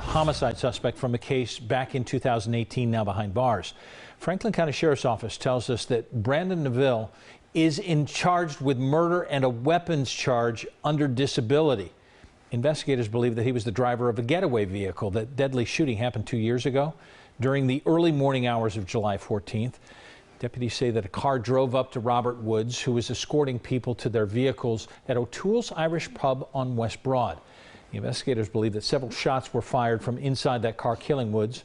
homicide suspect from a case back in 2018, now behind bars. Franklin County Sheriff's Office tells us that Brandon Neville is charged with murder and a weapons charge under disability. Investigators believe that he was the driver of a getaway vehicle. That deadly shooting happened 2 years ago during the early morning hours of July 14th. Deputies say that a car drove up to Robert Woods, who was escorting people to their vehicles at O'Toole's Irish Pub on West Broad. The investigators believe that several shots were fired from inside that car, killing Woods.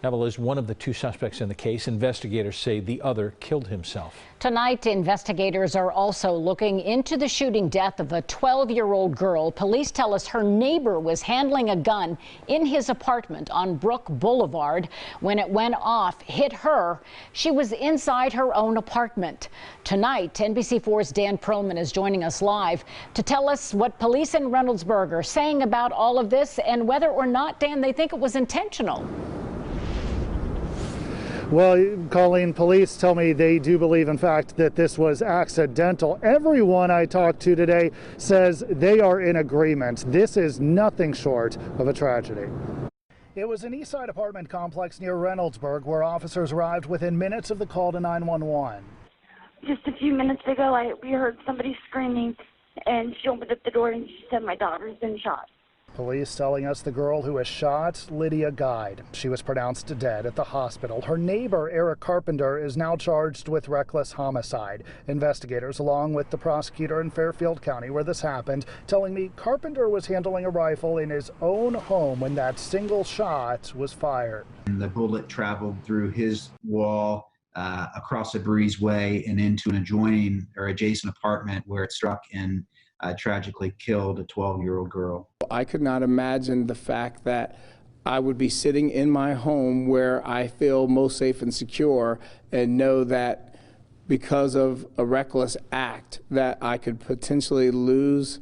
Neville is one of the two suspects in the case. Investigators say the other killed himself. Tonight, investigators are also looking into the shooting death of a 12-year-old girl. Police tell us her neighbor was handling a gun in his apartment on Brook Boulevard. When it went off, hit her. She was inside her own apartment. Tonight, NBC4's Dan Perlman is joining us live to tell us what police in Reynoldsburg are saying about all of this and whether or not, Dan, they think it was intentional. Well, Colleen, police tell me they do believe, in fact, that this was accidental. Everyone I talked to today says they are in agreement. This is nothing short of a tragedy. It was an Eastside apartment complex near Reynoldsburg where officers arrived within minutes of the call to 911. Just a few minutes ago, we heard somebody screaming, and she opened up the door and she said, "My daughter's been shot." Police telling us the girl who was shot, Lydia Guide. She was pronounced dead at the hospital. Her neighbor, Eric Carpenter, is now charged with reckless homicide. Investigators, along with the prosecutor in Fairfield County where this happened, telling me Carpenter was handling a rifle in his own home when that single shot was fired. And the bullet traveled through his wall, across a breezeway and into an adjoining or adjacent apartment where it struck and tragically killed a 12-year-old girl. I could not imagine the fact that I would be sitting in my home where I feel most safe and secure and know that because of a reckless act that I could potentially lose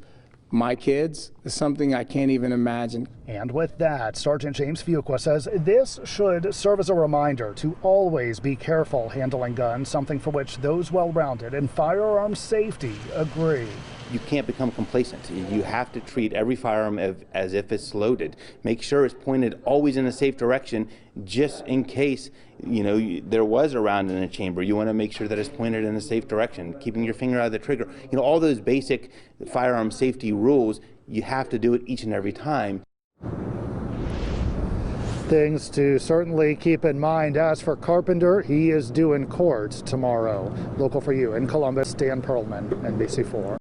my kids is something I can't even imagine. And with that, Sergeant James Fuqua says this should serve as a reminder to always be careful handling guns, something for which those well-rounded in firearms safety agree. You can't become complacent. You have to treat every firearm as if it's loaded. Make sure it's pointed always in a safe direction, just in case, there was a round in a chamber. You want to make sure that it's pointed in a safe direction, keeping your finger out of the trigger. All those basic firearm safety rules, you have to do it each and every time. Things to certainly keep in mind. As for Carpenter, he is due in court tomorrow. Local for you in Columbus, Dan Perlman, NBC4.